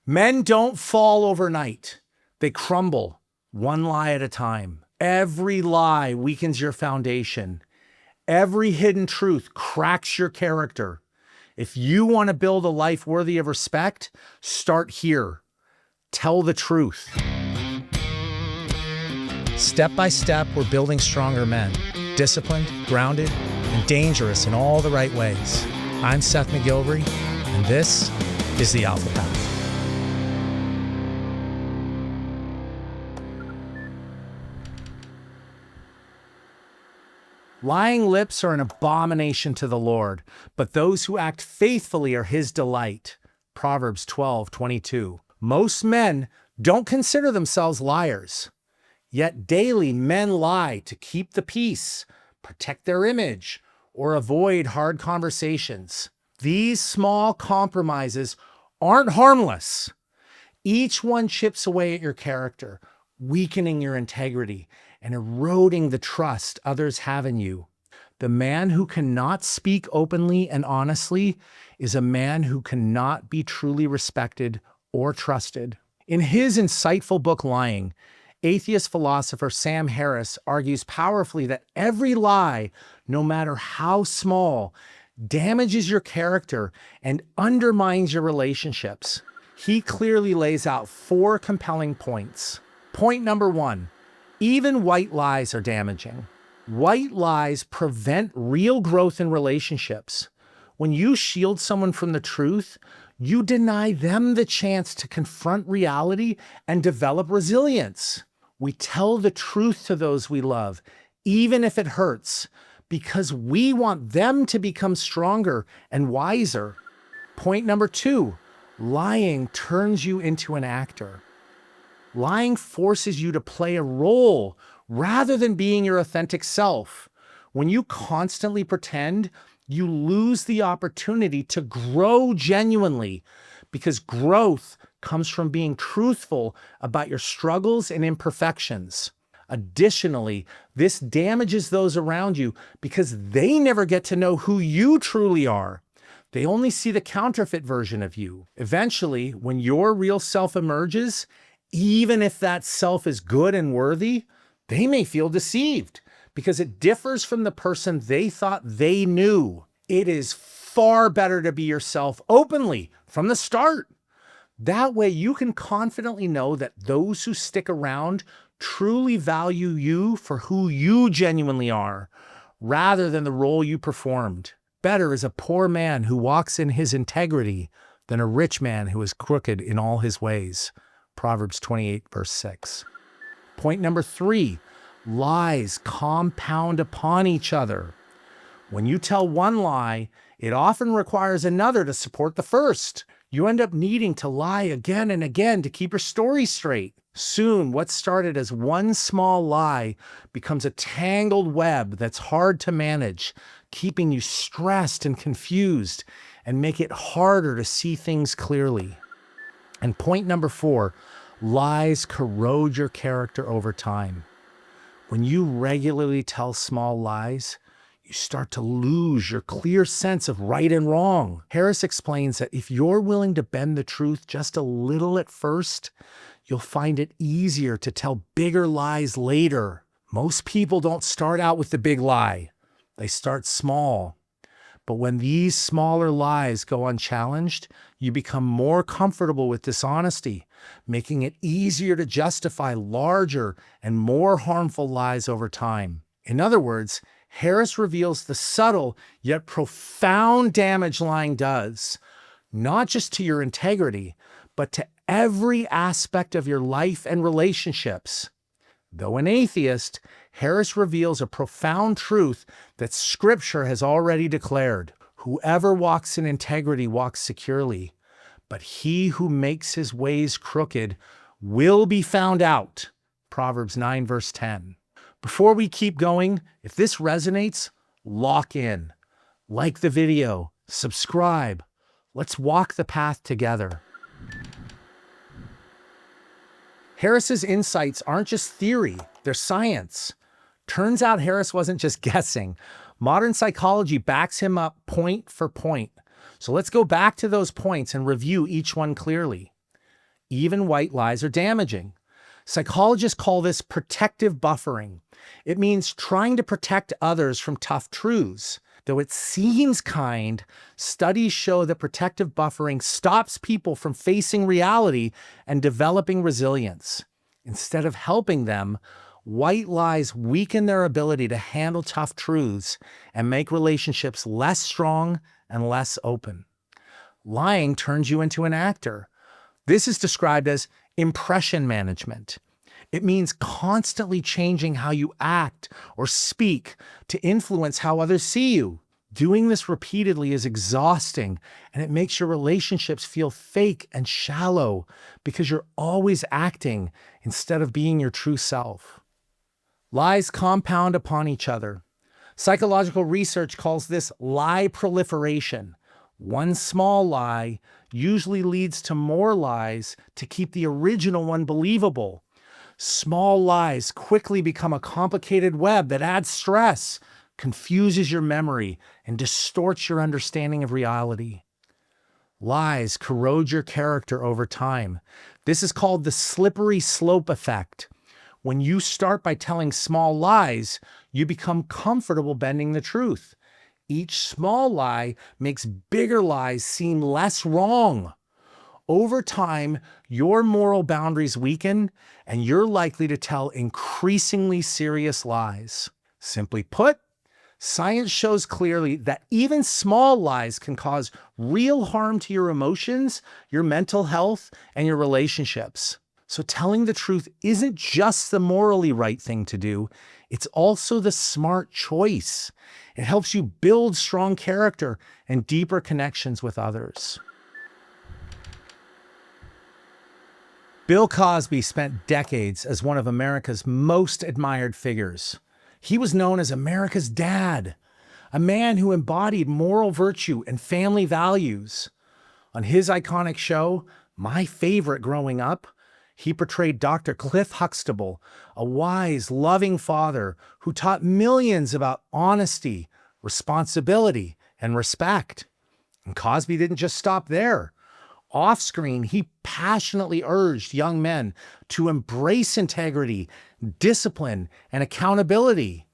Men don't fall overnight. They crumble, one lie at a time. Every lie weakens your foundation. Every hidden truth cracks your character. If you want to build a life worthy of respect, start here. Tell the truth. Step by step, we're building stronger men, disciplined, grounded, and dangerous in all the right ways. I'm Seth McGilvery, and this is the Alpha Path. Lying lips are an abomination to the Lord, but those who act faithfully are his delight. Proverbs 12:22. Most men don't consider themselves liars, yet daily men lie to keep the peace, protect their image, or avoid hard conversations. These small compromises aren't harmless. Each one chips away at your character, weakening your integrity and eroding the trust others have in you. The man who cannot speak openly and honestly is a man who cannot be truly respected or trusted. In his insightful book, Lying, atheist philosopher Sam Harris argues powerfully that every lie, no matter how small, damages your character and undermines your relationships. He clearly lays out 4 compelling points. Point number 1, even white lies are damaging. White lies prevent real growth in relationships. When you shield someone from the truth, you deny them the chance to confront reality and develop resilience. We tell the truth to those we love, even if it hurts, because we want them to become stronger and wiser. Point number 2, lying turns you into an actor. Lying forces you to play a role rather than being your authentic self. When you constantly pretend, you lose the opportunity to grow genuinely, because growth comes from being truthful about your struggles and imperfections. Additionally, this damages those around you because they never get to know who you truly are. They only see the counterfeit version of you. Eventually, when your real self emerges, even if that self is good and worthy, they may feel deceived because it differs from the person they thought they knew. It is far better to be yourself openly from the start. That way you can confidently know that those who stick around truly value you for who you genuinely are, rather than the role you performed. Better is a poor man who walks in his integrity than a rich man who is crooked in all his ways. Proverbs 28, verse 6. Point number 3, lies compound upon each other. When you tell one lie, it often requires another to support the first. You end up needing to lie again and again to keep your story straight. Soon, what started as one small lie becomes a tangled web that's hard to manage, keeping you stressed and confused, and make it harder to see things clearly. And point number 4, lies corrode your character over time. When you regularly tell small lies, you start to lose your clear sense of right and wrong. Harris explains that if you're willing to bend the truth just a little at first, you'll find it easier to tell bigger lies later. Most people don't start out with the big lie. They start small. But when these smaller lies go unchallenged, you become more comfortable with dishonesty, making it easier to justify larger and more harmful lies over time. In other words, Harris reveals the subtle yet profound damage lying does, not just to your integrity, but to every aspect of your life and relationships. Though an atheist, Harris reveals a profound truth that Scripture has already declared. Whoever walks in integrity walks securely, but he who makes his ways crooked will be found out. Proverbs 9, verse 10. Before we keep going, if this resonates, lock in. Like the video, subscribe. Let's walk the path together. Harris's insights aren't just theory, they're science. Turns out Harris wasn't just guessing. Modern psychology backs him up point for point. So let's go back to those points and review each one clearly. Even white lies are damaging. Psychologists call this protective buffering. It means trying to protect others from tough truths. Though it seems kind, studies show that protective buffering stops people from facing reality and developing resilience. Instead of helping them, white lies weaken their ability to handle tough truths and make relationships less strong and less open. Lying turns you into an actor. This is described as impression management. It means constantly changing how you act or speak to influence how others see you. Doing this repeatedly is exhausting, and it makes your relationships feel fake and shallow because you're always acting instead of being your true self. Lies compound upon each other. Psychological research calls this lie proliferation. One small lie usually leads to more lies to keep the original one believable. Small lies quickly become a complicated web that adds stress, confuses your memory, and distorts your understanding of reality. Lies corrode your character over time. This is called the slippery slope effect. When you start by telling small lies, you become comfortable bending the truth. Each small lie makes bigger lies seem less wrong. Over time, your moral boundaries weaken, and you're likely to tell increasingly serious lies. Simply put, science shows clearly that even small lies can cause real harm to your emotions, your mental health, and your relationships. So telling the truth isn't just the morally right thing to do, it's also the smart choice. It helps you build strong character and deeper connections with others. Bill Cosby spent decades as one of America's most admired figures. He was known as America's dad, a man who embodied moral virtue and family values. On his iconic show, my favorite growing up, he portrayed Dr. Cliff Huxtable, a wise, loving father who taught millions about honesty, responsibility, and respect. And Cosby didn't just stop there. Off-screen, he passionately urged young men to embrace integrity, discipline, and accountability.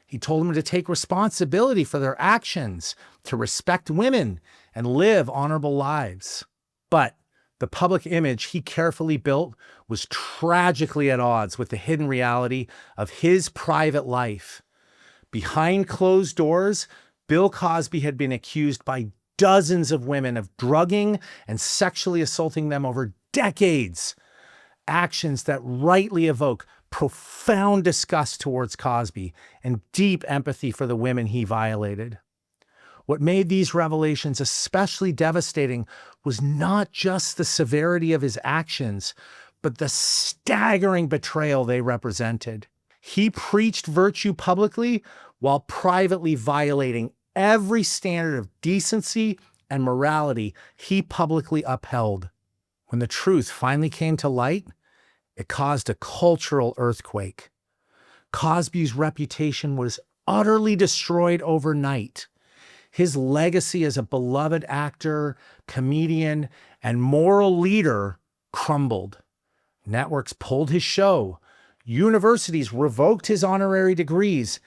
He told them to take responsibility for their actions, to respect women, and live honorable lives. But the public image he carefully built was tragically at odds with the hidden reality of his private life. Behind closed doors, Bill Cosby had been accused by dozens of women of drugging and sexually assaulting them over decades. Actions that rightly evoke profound disgust towards Cosby and deep empathy for the women he violated. What made these revelations especially devastating was not just the severity of his actions, but the staggering betrayal they represented. He preached virtue publicly while privately violating every standard of decency and morality he publicly upheld. When the truth finally came to light, it caused a cultural earthquake. Cosby's reputation was utterly destroyed overnight. His legacy as a beloved actor, comedian, and moral leader crumbled. Networks pulled his show. Universities revoked his honorary degrees,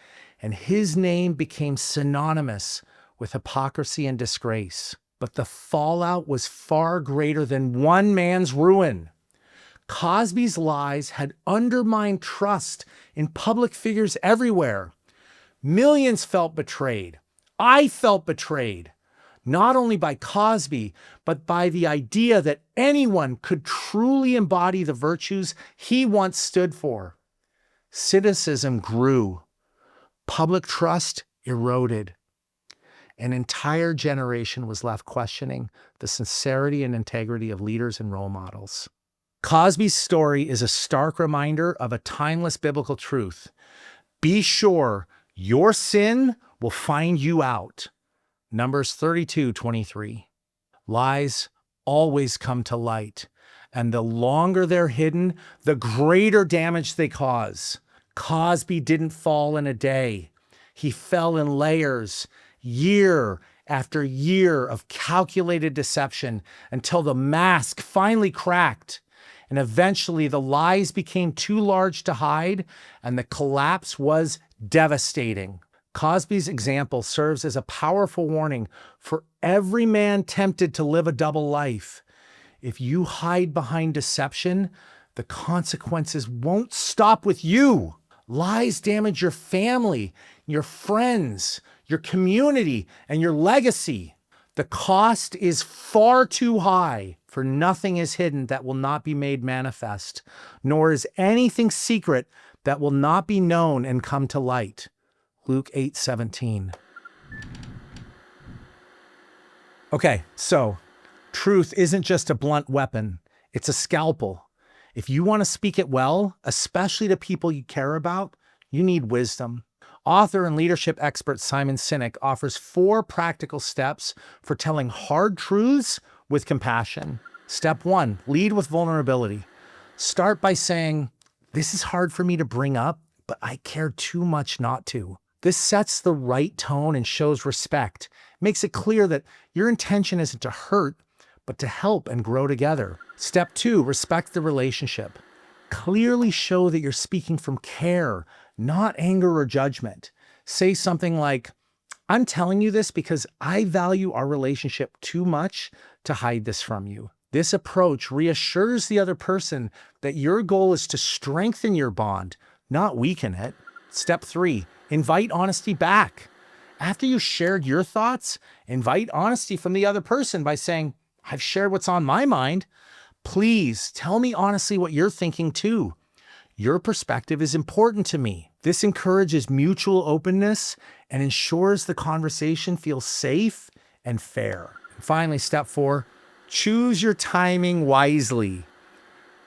and his name became synonymous with hypocrisy and disgrace. But the fallout was far greater than one man's ruin. Cosby's lies had undermined trust in public figures everywhere. Millions felt betrayed. I felt betrayed, not only by Cosby, but by the idea that anyone could truly embody the virtues he once stood for. Cynicism grew. Public trust eroded. An entire generation was left questioning the sincerity and integrity of leaders and role models. Cosby's story is a stark reminder of a timeless biblical truth. Be sure your sin will find you out. Numbers 32:23. Lies always come to light, and the longer they're hidden, the greater damage they cause. Cosby didn't fall in a day. He fell in layers, year after year of calculated deception until the mask finally cracked. And eventually the lies became too large to hide, and the collapse was devastating. Cosby's example serves as a powerful warning for every man tempted to live a double life. If you hide behind deception, the consequences won't stop with you. Lies damage your family, your friends, your community, and your legacy. The cost is far too high, for nothing is hidden that will not be made manifest, nor is anything secret that will not be known and come to light. Luke 8:17. Okay, so truth isn't just a blunt weapon, it's a scalpel. If you want to speak it well, especially to people you care about, you need wisdom. Author and leadership expert Simon Sinek offers 4 practical steps for telling hard truths with compassion. Step 1, lead with vulnerability. Start by saying, "This is hard for me to bring up, but I care too much not to." This sets the right tone and shows respect. Makes it clear that your intention isn't to hurt, but to help and grow together. Step 2, respect the relationship. Clearly show that you're speaking from care, not anger or judgment. Say something like, "I'm telling you this because I value our relationship too much to hide this from you." This approach reassures the other person that your goal is to strengthen your bond, not weaken it. Step 3, invite honesty back. After you shared your thoughts, invite honesty from the other person by saying, "I've shared what's on my mind. Please tell me honestly what you're thinking too. Your perspective is important to me." This encourages mutual openness and ensures the conversation feels safe and fair. And finally, step 4, choose your timing wisely.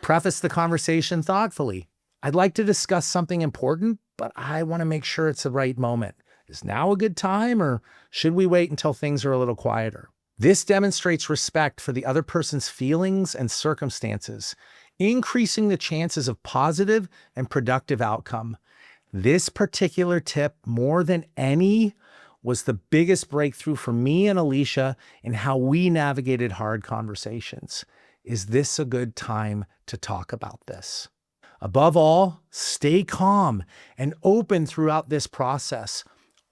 Preface the conversation thoughtfully. "I'd like to discuss something important, but I want to make sure it's the right moment. Is now a good time, or should we wait until things are a little quieter?" This demonstrates respect for the other person's feelings and circumstances, increasing the chances of positive and productive outcome. This particular tip, more than any, was the biggest breakthrough for me and Alicia in how we navigated hard conversations. Is this a good time to talk about this? Above all, stay calm and open throughout this process.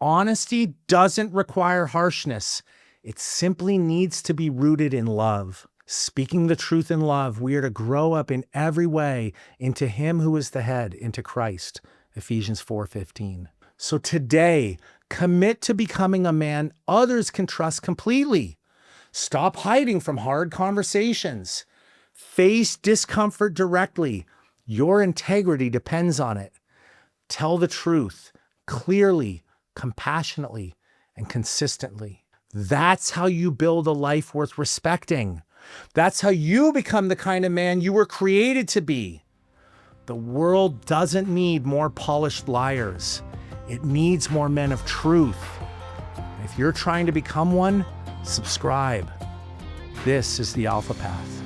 Honesty doesn't require harshness. It simply needs to be rooted in love. Speaking the truth in love, we are to grow up in every way into Him who is the head, into Christ. Ephesians 4:15. So today, commit to becoming a man others can trust completely. Stop hiding from hard conversations. Face discomfort directly. Your integrity depends on it. Tell the truth clearly, compassionately, and consistently. That's how you build a life worth respecting. That's how you become the kind of man you were created to be. The world doesn't need more polished liars. It needs more men of truth. If you're trying to become one, subscribe. This is the Alpha Path.